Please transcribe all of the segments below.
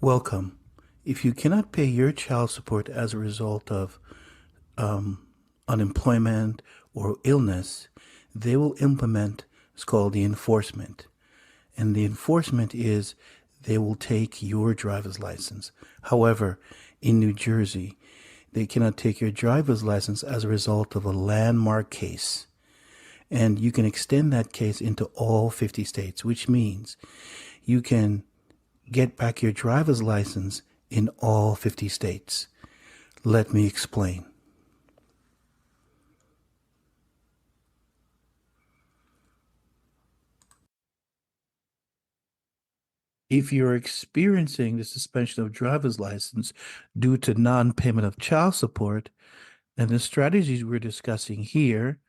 Welcome. If you cannot pay your child support as a result of unemployment or illness, they will implement what's called the enforcement. And the enforcement is they will take your driver's license. However, in New Jersey, they cannot take your driver's license as a result of a landmark case. And you can extend that case into all 50 states, which means you can get back your driver's license in all 50 states. Let me explain. If you're experiencing the suspension of driver's license due to non-payment of child support, then the strategies we're discussing here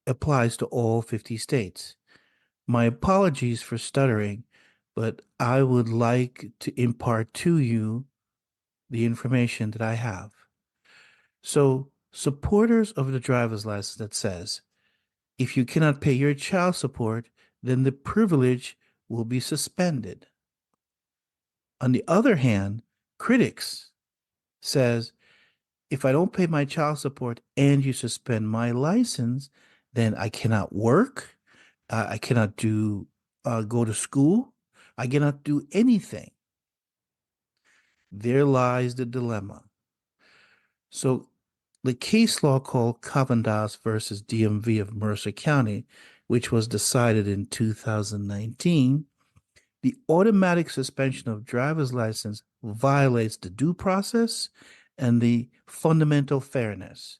applies to all 50 states. My apologies for stuttering, but I would like to impart to you the information that I have. So, supporters of the driver's license that says, if you cannot pay your child support, then the privilege will be suspended. On the other hand, critics says, if I don't pay my child support and you suspend my license, then I cannot work, I cannot go to school, I cannot do anything. There lies the dilemma. So the case law called Kavas versus DMV of Mercer County, which was decided in 2019, the automatic suspension of driver's license violates the due process and the fundamental fairness.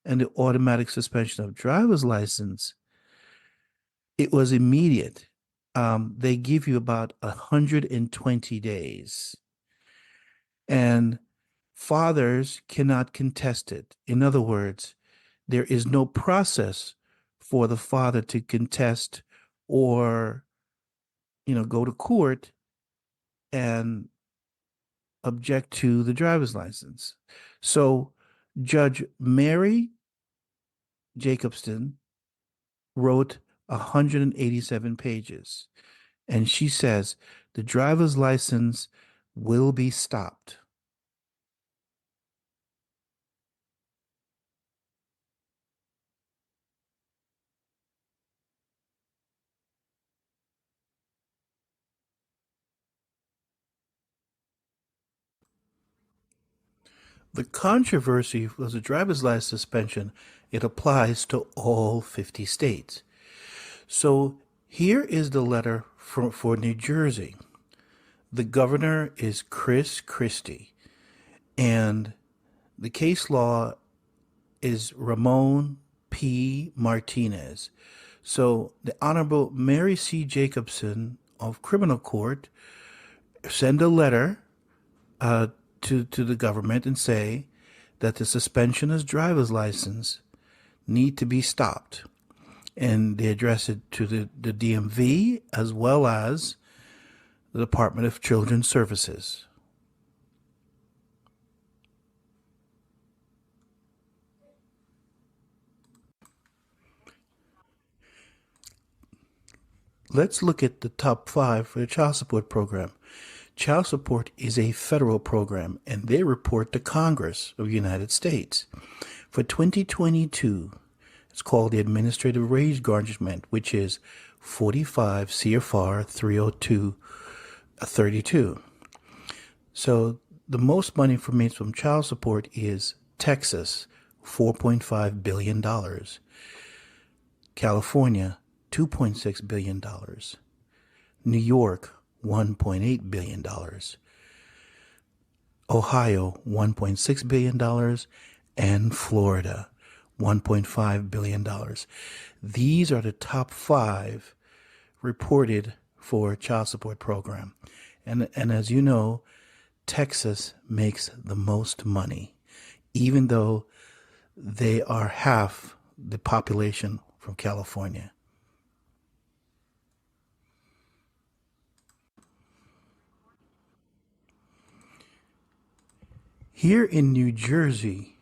And the automatic suspension of driver's license, it was immediate. They give you about 120 days. And fathers cannot contest it. In other words, there is no process for the father to contest or, go to court and object to the driver's license. So Judge Mary Jacobson wrote 187 pages, and she says the driver's license will be stopped. The controversy was a driver's license suspension. It applies to all 50 states. So here is the letter for New Jersey. The governor is Chris Christie, and the case law is Ramon P. Martinez. So the Honorable Mary C. Jacobson of Criminal Court send a letter to the government and say that the suspension of driver's license need to be stopped. And they address it to the DMV as well as the Department of Children's Services. Let's look at the top 5 for the child support program. Child support is a federal program, and they report to Congress of the United States. For 2022, it's called the administrative wage garnishment, which is 45 CFR 302.32. So the most money made from child support is Texas, $4.5 billion. California, $2.6 billion. New York, $1.8 billion. Ohio, $1.6 billion. And Florida, $1.5 billion. These are the top 5 reported for child support program. And as you know, Texas makes the most money, even though they are half the population from California. Here in New Jersey,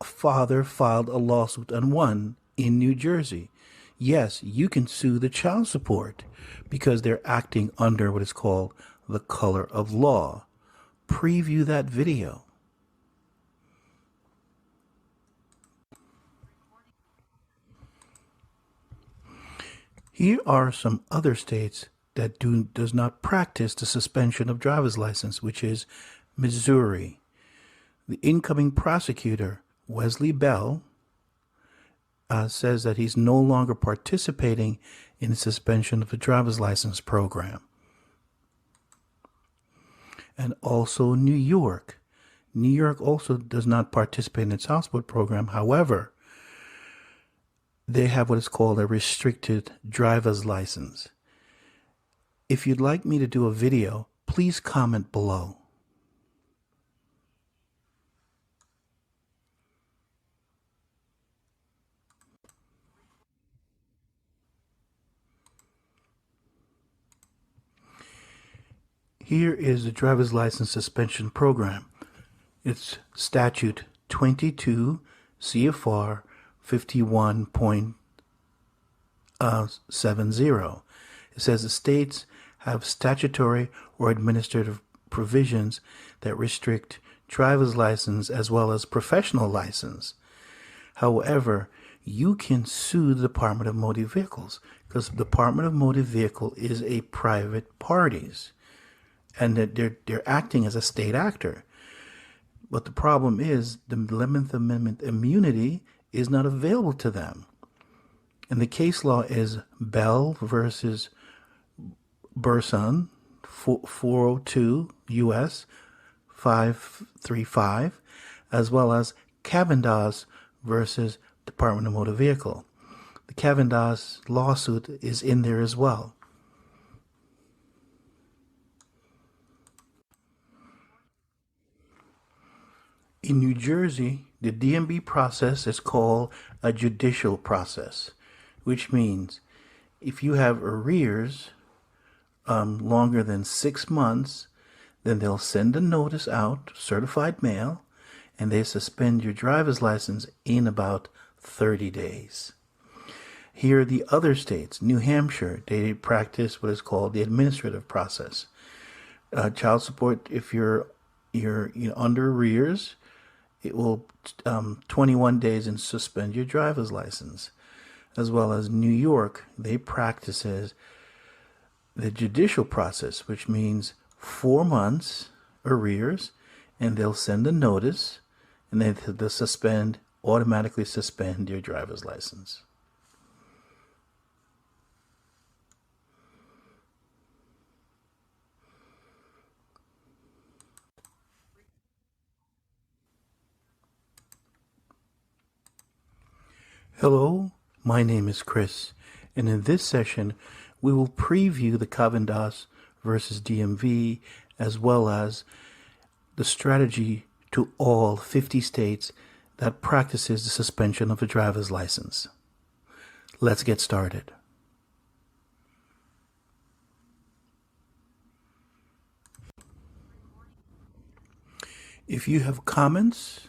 father filed a lawsuit and won in New Jersey. Yes, you can sue the child support because they're acting under what is called the color of law. Preview that video. Here are some other states that does not practice the suspension of driver's license, which is Missouri. The incoming prosecutor, Wesley Bell, says that he's no longer participating in the suspension of the driver's license program. And also New York. New York also does not participate in the child support program. However, they have what is called a restricted driver's license. If you'd like me to do a video, please comment below. Here is the driver's license suspension program. It's statute 22 CFR 51.70. It says the states have statutory or administrative provisions that restrict driver's license as well as professional license. However, you can sue the Department of Motor Vehicles because the Department of Motor Vehicle is a private parties, and that they're acting as a state actor. But the problem is the 11th Amendment immunity is not available to them. And the case law is Bell versus Burson, 402 U.S. 535, as well as Kavas versus Department of Motor Vehicle. The Kavas lawsuit is in there as well. In New Jersey, the DMV process is called a judicial process, which means if you have arrears longer than 6 months, then they'll send a notice out, certified mail, and they suspend your driver's license in about 30 days. Here are the other states. New Hampshire, they practice what is called the administrative process. Child support, if you're under arrears, it will 21 days and suspend your driver's license. As well as New York, they practices the judicial process, which means 4 months arrears, and they'll send a notice, and they'll automatically suspend your driver's license. Hello, my name is Chris, and in this session, we will preview the Kavas versus DMV, as well as the strategy to all 50 states that practices the suspension of a driver's license. Let's get started. If you have comments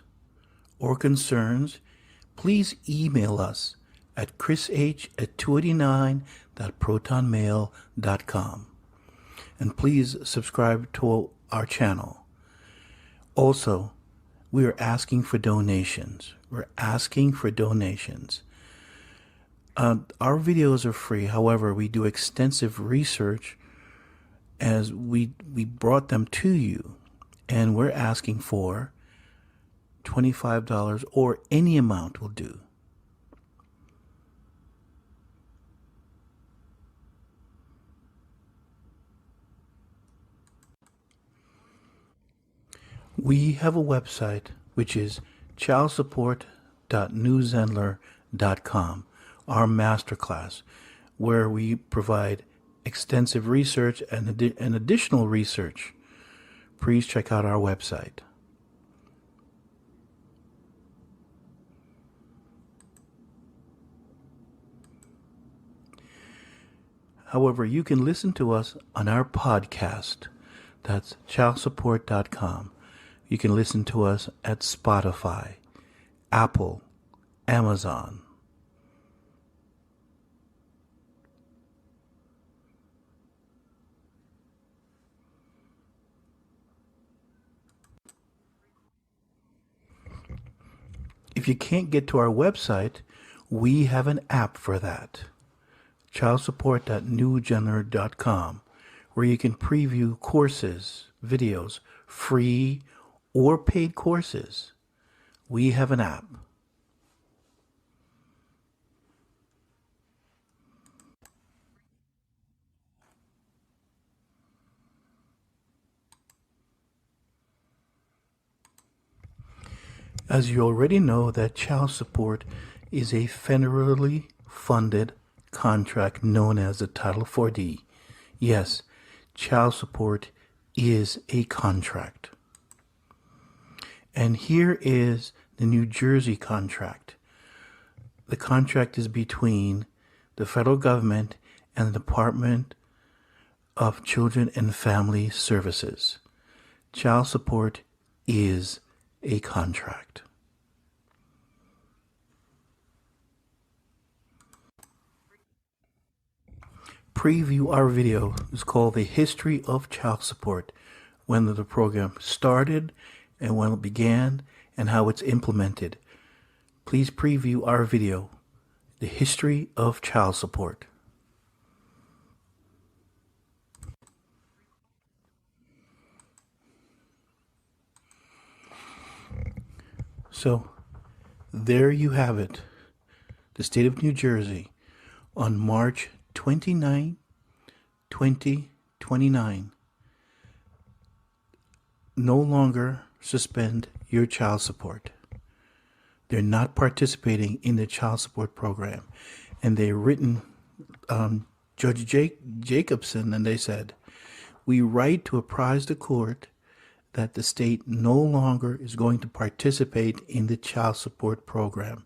or concerns, please email us at chrish@289.protonmail.com. And please subscribe to our channel. Also, we are asking for donations. Our videos are free. However, we do extensive research as we brought them to you. And we're asking for $25 or any amount will do. We have a website which is childsupport.newzenler.com, our masterclass, where we provide extensive research and additional research. Please check out our website. However, you can listen to us on our podcast. That's childsupport.com. You can listen to us at Spotify, Apple, Amazon. If you can't get to our website, we have an app for that. childsupport.newgenre.com, where you can preview courses, videos, free or paid courses. We have an app. As you already know, that child support is a federally funded contract known as the Title 4D. Yes, child support is a contract. And here is the New Jersey contract. The contract is between the federal government and the Department of Children and Family Services. Child support is a contract. Preview our video. It's called The History of Child Support, when the program started and when it began and how it's implemented. Please preview our video, The History of Child Support. So, there you have it. The state of New Jersey on March 29, 2029 no longer suspend your child support. They're not participating in the child support program. And they written Judge Jacobson, and they said, "We write to apprise the court that the state no longer is going to participate in the child support program,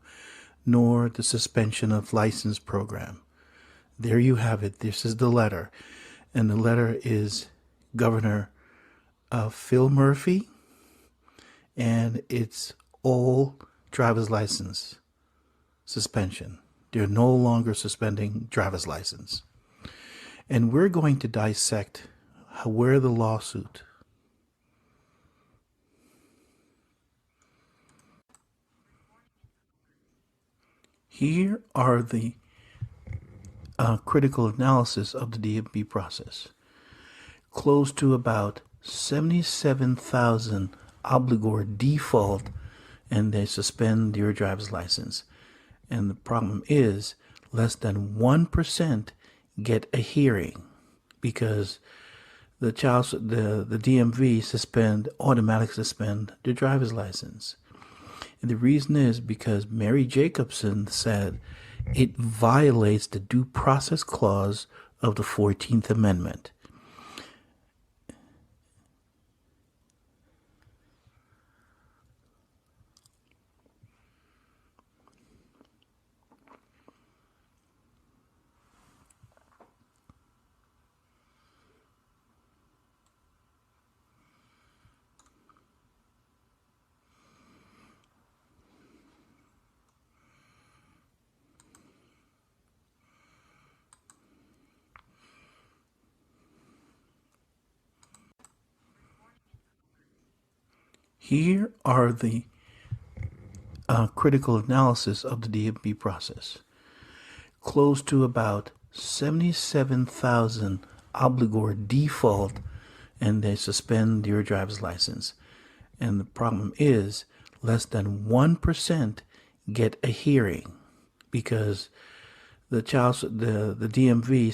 nor the suspension of license program." There you have it. This is the letter. And the letter is Governor Phil Murphy, and it's all driver's license suspension. They're no longer suspending driver's license. And we're going to dissect where the lawsuit. Here are the critical analysis of the DMV process. Close to about 77,000 obligor default and they suspend your driver's license. And the problem is less than 1% get a hearing because the DMV automatically suspend their driver's license. And the reason is because Mary Jacobson said it violates the due process clause of the 14th Amendment. Here are the critical analysis of the DMV process. Close to about 77,000 obligor default and they suspend your driver's license. And the problem is less than 1% get a hearing because the DMV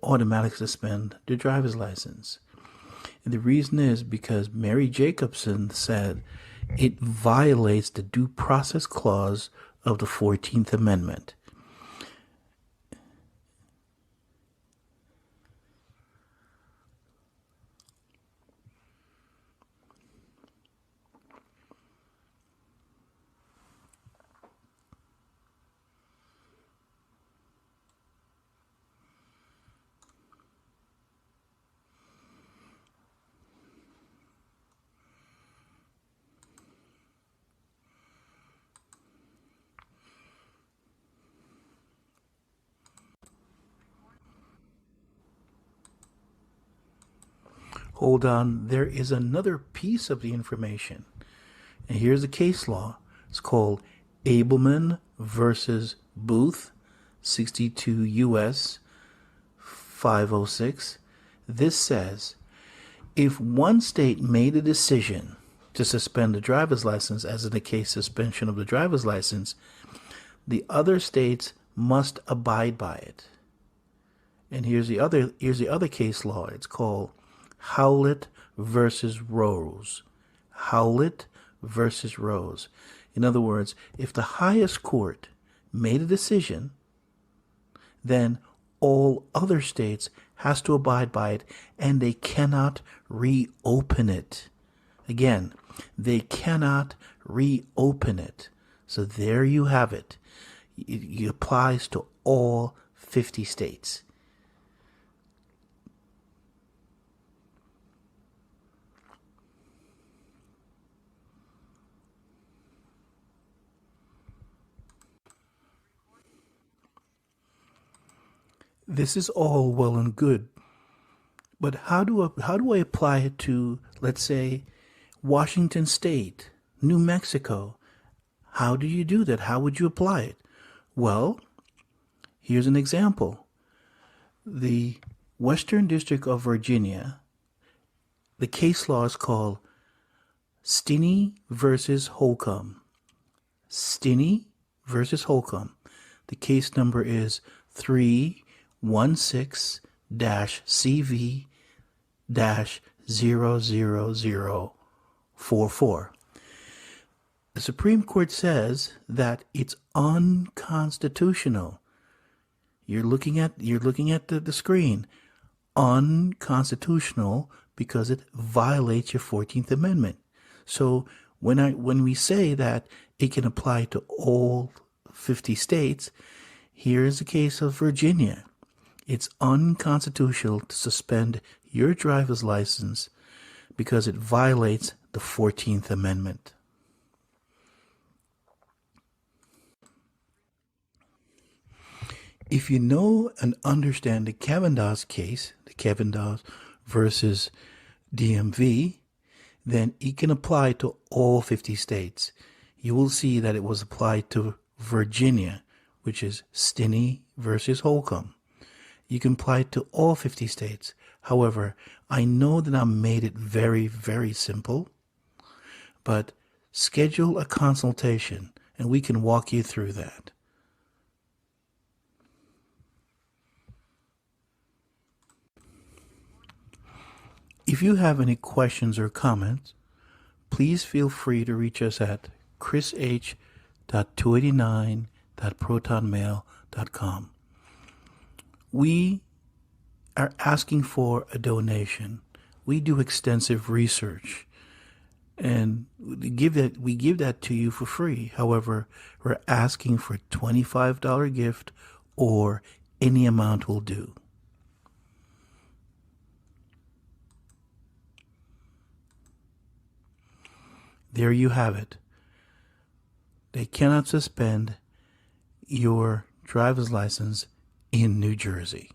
automatically suspend their driver's license. And the reason is because Mary Jacobson said it violates the due process clause of the 14th Amendment. Hold on, there is another piece of the information. And here's the case law. It's called Abelman versus Booth, 62 U.S. 506. This says, if one state made a decision to suspend the driver's license, as in the case suspension of the driver's license, the other states must abide by it. And here's the other case law. It's called Howlett versus Rose. Howlett versus Rose. In other words, if the highest court made a decision, then all other states has to abide by it, and they cannot reopen it. Again, they cannot reopen it. So there you have it. It applies to all 50 states. This is all well and good, but how do I apply it to, let's say, Washington State, New Mexico? How do you do that? How would you apply it? Well, here's an example. The Western District of Virginia, the case law is called Stinney versus Holcomb. Stinney versus Holcomb. The case number is 316-CV-00044. The Supreme Court says that it's unconstitutional. You're looking at the screen. Unconstitutional because it violates your 14th Amendment. So when we say that it can apply to all 50 states, here's the case of Virginia. It's unconstitutional to suspend your driver's license because it violates the 14th Amendment. If you know and understand the Kavas case, the Kavas versus DMV, then it can apply to all 50 states. You will see that it was applied to Virginia, which is Stinney versus Holcomb. You can apply it to all 50 states. However, I know that I made it very, very simple, but schedule a consultation and we can walk you through that. If you have any questions or comments, please feel free to reach us at chrish.289@protonmail.com. We are asking for a donation. We do extensive research, and we give that to you for free. However, we're asking for a $25 gift, or any amount will do. There you have it. They cannot suspend your driver's license in New Jersey.